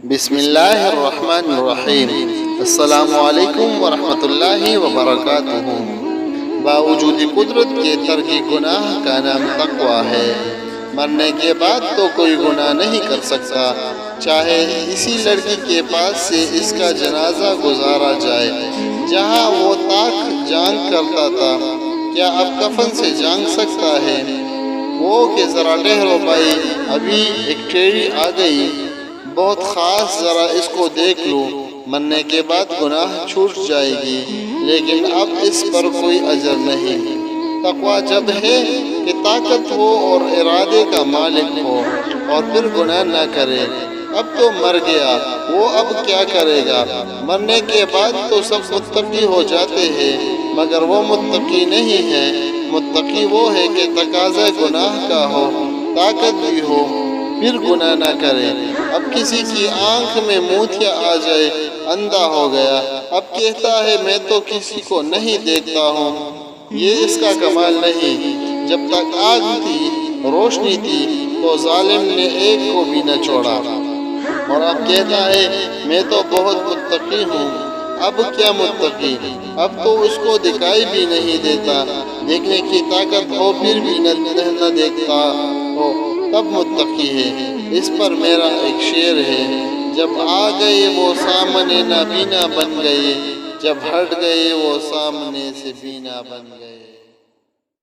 بسم اللہ الرحمن الرحیم۔ السلام علیکم ورحمۃ اللہ وبرکاتہ۔ باوجود قدرت کے ترک گناہ کا نام تقویٰ ہے۔ مرنے کے بعد تو کوئی گناہ نہیں کر سکتا، چاہے اسی لڑکی کے پاس سے اس کا جنازہ گزارا جائے جہاں وہ تاک جانگ کرتا تھا، کیا اب کفن سے جانگ سکتا ہے؟ وہ کہ ذرا ٹھہرو بھائی، ابھی ایک ٹھیری آ گئی، بہت خاص، ذرا اس کو دیکھ لو۔ مرنے کے بعد گناہ چھوٹ جائے گی، لیکن اب اس پر کوئی اجر نہیں۔ تقویٰ جب ہے کہ طاقت ہو اور ارادے کا مالک ہو اور پھر گناہ نہ کرے۔ اب تو مر گیا، وہ اب کیا کرے گا؟ مرنے کے بعد تو سب متقی ہو جاتے ہیں، مگر وہ متقی نہیں ہے۔ متقی وہ ہے کہ تقاضا گناہ کا ہو، طاقت بھی ہو، پھر گناہ نہ کرے۔ اب کسی کی آنکھ میں موتیا آ جائے، اندھا ہو گیا، اب کہتا ہے میں تو کسی کو نہیں دیکھتا ہوں، یہ اس کا کمال نہیں۔ جب تک آگ تھی، روشنی تھی، تو ظالم نے ایک کو بھی نہ چھوڑا، اور اب کہتا ہے میں تو بہت متقی ہوں۔ اب کیا متقی؟ اب تو اس کو دکھائی بھی نہیں دیتا، دیکھنے کی طاقت ہو پھر بھی نہ دیکھتا ہو، تب متقی ہے۔ اس پر میرا ایک شعر ہے: جب آ گئے وہ سامنے نابینا بن گئے، جب ہٹ گئے وہ سامنے سے بینا بن گئے۔